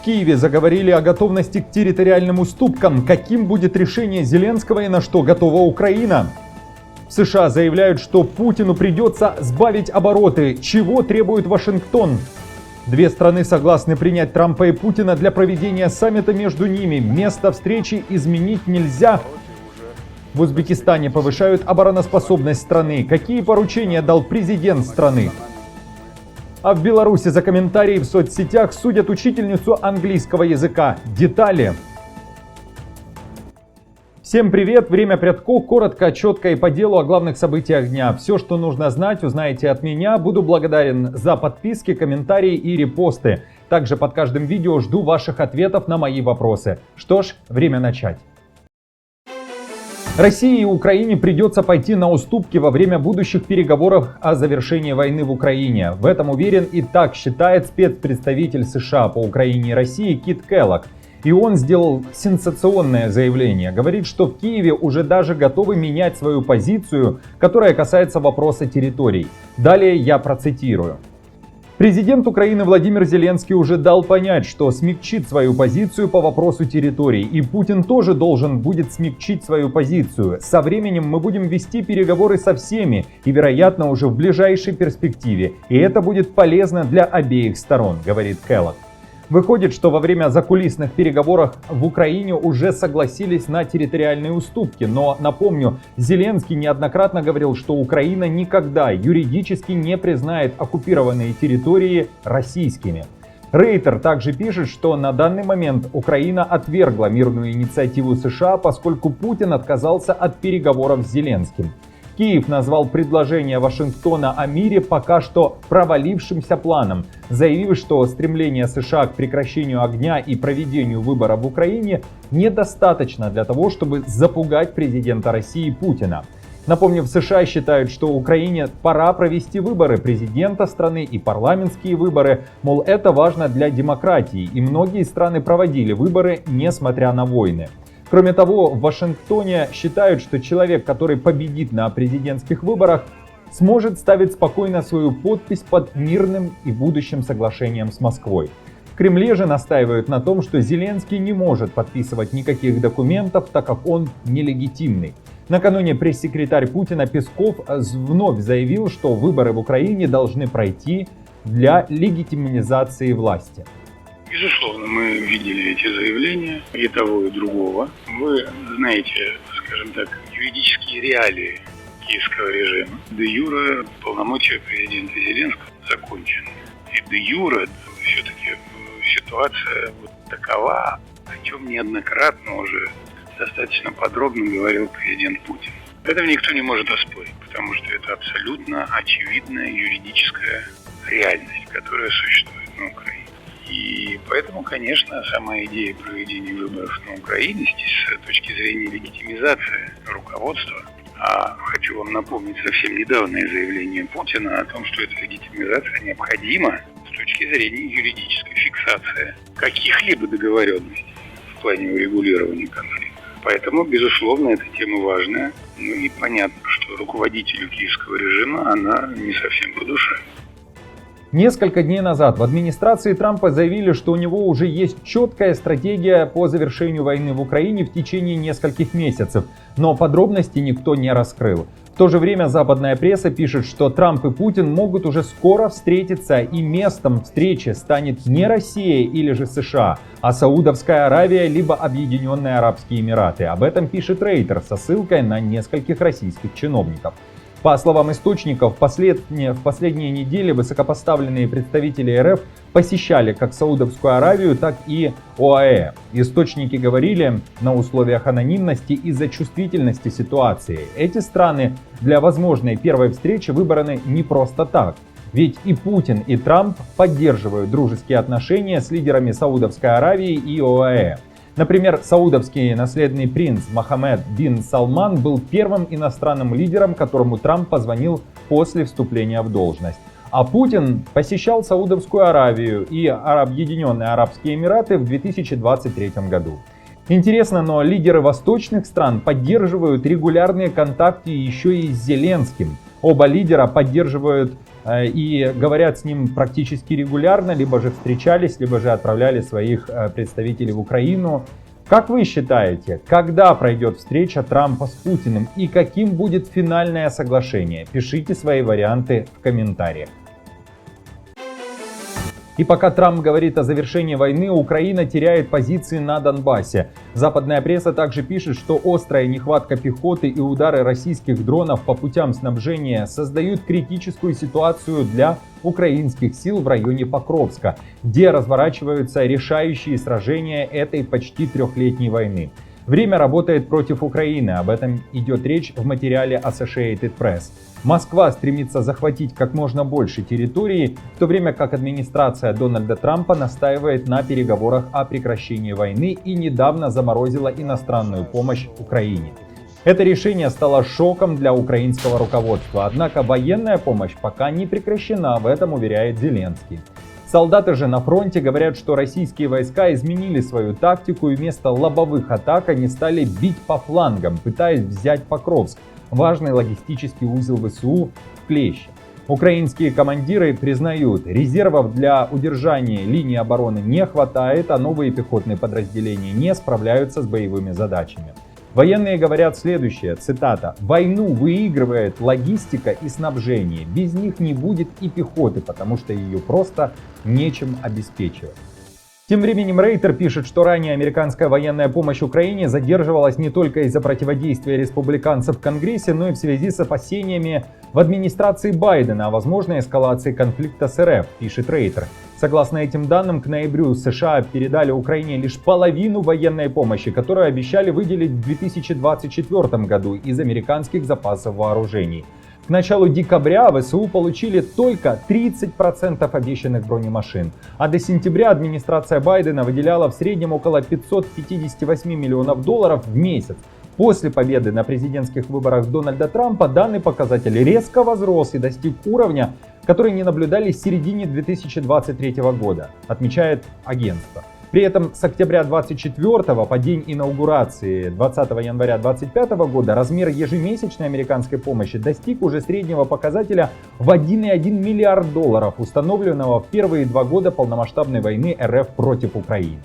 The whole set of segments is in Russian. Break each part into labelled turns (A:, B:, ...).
A: Киеве заговорили о готовности к территориальным уступкам. Каким будет решение Зеленского и на что готова Украина? В США заявляют, что Путину придется сбавить обороты. Чего требует Вашингтон? Две страны согласны принять Трампа и Путина для проведения саммита между ними. Место встречи изменить нельзя. В Узбекистане повышают обороноспособность страны. Какие поручения дал президент страны? А в Беларуси за комментарии в соцсетях судят учительницу английского языка. Детали. Всем привет! Время Прядко. Коротко, четко и по делу о главных событиях дня. Все, что нужно знать, узнаете от меня. Буду благодарен за подписки, комментарии и репосты. Также под каждым видео жду ваших ответов на мои вопросы. Что ж, время начать. России и Украине придется пойти на уступки во время будущих переговоров о завершении войны в Украине. В этом уверен и так считает спецпредставитель США по Украине и России Кит Келлог. И он сделал сенсационное заявление. Говорит, что в Киеве уже даже готовы менять свою позицию, которая касается вопроса территорий. Далее я процитирую. Президент Украины Владимир Зеленский уже дал понять, что смягчит свою позицию по вопросу территорий. И Путин тоже должен будет смягчить свою позицию. Со временем мы будем вести переговоры со всеми и, вероятно, уже в ближайшей перспективе. И это будет полезно для обеих сторон, говорит Келлог. Выходит, что во время закулисных переговоров в Украине уже согласились на территориальные уступки. Но, напомню, Зеленский неоднократно говорил, что Украина никогда юридически не признает оккупированные территории российскими. Рейтер также пишет, что на данный момент Украина отвергла мирную инициативу США, поскольку Путин отказался от переговоров с Зеленским. Киев назвал предложение Вашингтона о мире пока что провалившимся планом, заявив, что стремление США к прекращению огня и проведению выборов в Украине недостаточно для того, чтобы запугать президента России Путина. Напомню, в США считают, что Украине пора провести выборы президента страны и парламентские выборы, мол, это важно для демократии, и многие страны проводили выборы, несмотря на войны. Кроме того, в Вашингтоне считают, что человек, который победит на президентских выборах, сможет ставить спокойно свою подпись под мирным и будущим соглашением с Москвой. В Кремле же настаивают на том, что Зеленский не может подписывать никаких документов, так как он нелегитимный. Накануне пресс-секретарь Путина Песков вновь заявил, что выборы в Украине должны пройти для легитимизации власти.
B: Безусловно, мы видели эти заявления и того, и другого. Вы знаете, скажем так, юридические реалии киевского режима. Де юре полномочия президента Зеленского закончены. И де юре все-таки ситуация вот такова, о чем неоднократно уже достаточно подробно говорил президент Путин. Этого никто не может оспорить, потому что это абсолютно очевидная юридическая реальность, которая существует на Украине. И поэтому, конечно, сама идея проведения выборов на Украине с точки зрения легитимизации руководства, а хочу вам напомнить совсем недавнее заявление Путина о том, что эта легитимизация необходима с точки зрения юридической фиксации каких-либо договоренностей в плане урегулирования конфликта. Поэтому, безусловно, эта тема важная. Ну и понятно, что руководителю киевского режима она не совсем по душе.
A: Несколько дней назад в администрации Трампа заявили, что у него уже есть четкая стратегия по завершению войны в Украине в течение нескольких месяцев, но подробностей никто не раскрыл. В то же время западная пресса пишет, что Трамп и Путин могут уже скоро встретиться, и местом встречи станет не Россия или же США, а Саудовская Аравия либо Объединенные Арабские Эмираты. Об этом пишет Рейтер со ссылкой на нескольких российских чиновников. По словам источников, в последние недели высокопоставленные представители РФ посещали как Саудовскую Аравию, так и ОАЭ. Источники говорили на условиях анонимности из-за чувствительности ситуации. Эти страны для возможной первой встречи выбраны не просто так. Ведь и Путин, и Трамп поддерживают дружеские отношения с лидерами Саудовской Аравии и ОАЭ. Например, саудовский наследный принц Мохаммед бин Салман был первым иностранным лидером, которому Трамп позвонил после вступления в должность. А Путин посещал Саудовскую Аравию и Объединенные Арабские Эмираты в 2023 году. Интересно, но лидеры восточных стран поддерживают регулярные контакты еще и с Зеленским. Оба лидера поддерживают и говорят с ним практически регулярно, либо же встречались, либо же отправляли своих представителей в Украину. Как вы считаете, когда пройдет встреча Трампа с Путиным и каким будет финальное соглашение? Пишите свои варианты в комментариях. И пока Трамп говорит о завершении войны, Украина теряет позиции на Донбассе. Западная пресса также пишет, что острая нехватка пехоты и удары российских дронов по путям снабжения создают критическую ситуацию для украинских сил в районе Покровска, где разворачиваются решающие сражения этой почти трехлетней войны. Время работает против Украины, об этом идет речь в материале Associated Press. Москва стремится захватить как можно больше территории, в то время как администрация Дональда Трампа настаивает на переговорах о прекращении войны и недавно заморозила иностранную помощь Украине. Это решение стало шоком для украинского руководства, однако военная помощь пока не прекращена, в этом уверяет Зеленский. Солдаты же на фронте говорят, что российские войска изменили свою тактику и вместо лобовых атак они стали бить по флангам, пытаясь взять Покровск, важный логистический узел ВСУ в клещи. Украинские командиры признают, резервов для удержания линии обороны не хватает, а новые пехотные подразделения не справляются с боевыми задачами. Военные говорят следующее, цитата: «Войну выигрывает логистика и снабжение. Без них не будет и пехоты, потому что ее просто нечем обеспечивать». Тем временем Рейтер пишет, что ранее американская военная помощь Украине задерживалась не только из-за противодействия республиканцев в Конгрессе, но и в связи с опасениями в администрации Байдена о возможной эскалации конфликта с РФ, пишет Рейтер. Согласно этим данным, к ноябрю США передали Украине лишь половину военной помощи, которую обещали выделить в 2024 году из американских запасов вооружений. К началу декабря ВСУ получили только 30% обещанных бронемашин, а до сентября администрация Байдена выделяла в среднем около 558 миллионов долларов в месяц. После победы на президентских выборах Дональда Трампа данный показатель резко возрос и достиг уровня, который не наблюдали с середины 2023 года, отмечает агентство. При этом с октября 24 по день инаугурации 20 января 25 года размер ежемесячной американской помощи достиг уже среднего показателя в 1,1 миллиард долларов, установленного в первые 2 года полномасштабной войны РФ против Украины.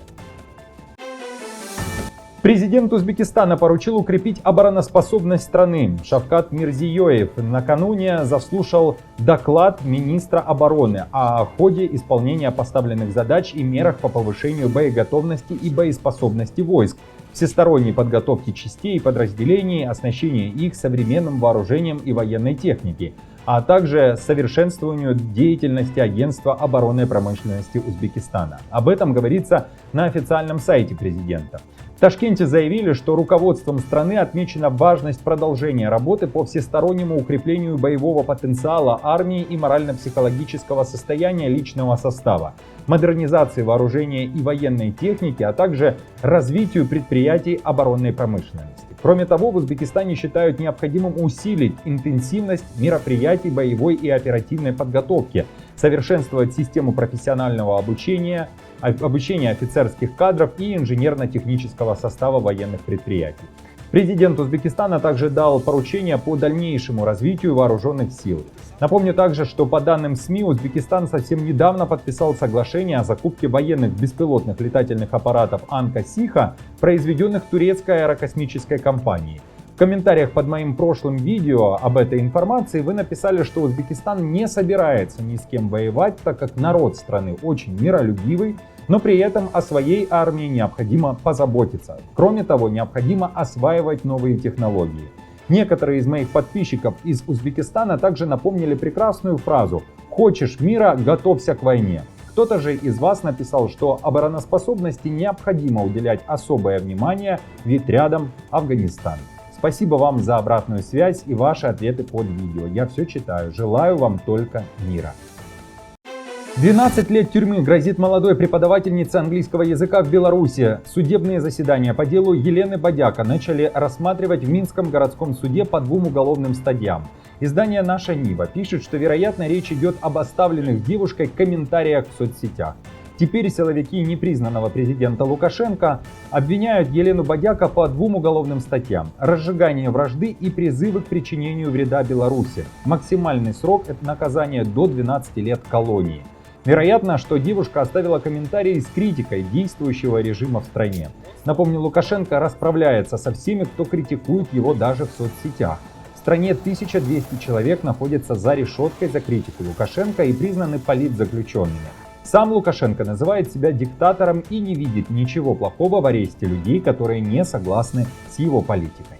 A: Президент Узбекистана поручил укрепить обороноспособность страны. Шавкат Мирзиёев накануне заслушал доклад министра обороны о ходе исполнения поставленных задач и мерах по повышению боеготовности и боеспособности войск, всесторонней подготовки частей и подразделений, оснащения их современным вооружением и военной техники, а также совершенствованию деятельности Агентства оборонной промышленности Узбекистана. Об этом говорится на официальном сайте президента. В Ташкенте заявили, что руководством страны отмечена важность продолжения работы по всестороннему укреплению боевого потенциала армии и морально-психологического состояния личного состава, модернизации вооружения и военной техники, а также развитию предприятий оборонной промышленности. Кроме того, в Узбекистане считают необходимым усилить интенсивность мероприятий боевой и оперативной подготовки, совершенствовать систему профессионального обучения офицерских кадров и инженерно-технического состава военных предприятий. Президент Узбекистана также дал поручения по дальнейшему развитию вооруженных сил. Напомню также, что по данным СМИ, Узбекистан совсем недавно подписал соглашение о закупке военных беспилотных летательных аппаратов Анка-Сиха, произведенных турецкой аэрокосмической компанией. В комментариях под моим прошлым видео об этой информации вы написали, что Узбекистан не собирается ни с кем воевать, так как народ страны очень миролюбивый, но при этом о своей армии необходимо позаботиться. Кроме того, необходимо осваивать новые технологии. Некоторые из моих подписчиков из Узбекистана также напомнили прекрасную фразу «Хочешь мира, готовься к войне». Кто-то же из вас написал, что обороноспособности необходимо уделять особое внимание, ведь рядом Афганистан. Спасибо вам за обратную связь и ваши ответы под видео. Я все читаю. Желаю вам только мира. 12 лет тюрьмы грозит молодой преподавательнице английского языка в Беларуси. Судебные заседания по делу Елены Бодяка начали рассматривать в Минском городском суде по 2 уголовным статьям. Издание «Наша Нива» пишет, что, вероятно, речь идет об оставленных девушкой комментариях в соцсетях. Теперь силовики непризнанного президента Лукашенко обвиняют Елену Бодяка по 2 уголовным статьям: разжигание вражды и призывы к причинению вреда Беларуси. Максимальный срок наказания до 12 лет колонии. Вероятно, что девушка оставила комментарии с критикой действующего режима в стране. Напомню, Лукашенко расправляется со всеми, кто критикует его даже в соцсетях. В стране 1200 человек находятся за решеткой за критику Лукашенко и признаны политзаключенными. Сам Лукашенко называет себя диктатором и не видит ничего плохого в аресте людей, которые не согласны с его политикой.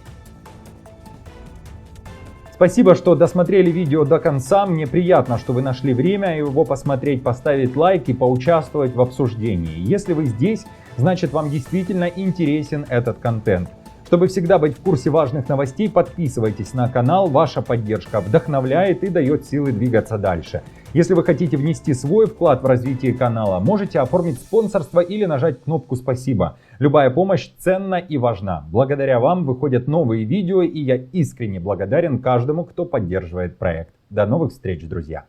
A: Спасибо, что досмотрели видео до конца. Мне приятно, что вы нашли время его посмотреть, поставить лайк и поучаствовать в обсуждении. Если вы здесь, значит, вам действительно интересен этот контент. Чтобы всегда быть в курсе важных новостей, подписывайтесь на канал. Ваша поддержка вдохновляет и дает силы двигаться дальше. Если вы хотите внести свой вклад в развитие канала, можете оформить спонсорство или нажать кнопку «Спасибо». Любая помощь ценна и важна. Благодаря вам выходят новые видео, и я искренне благодарен каждому, кто поддерживает проект. До новых встреч, друзья!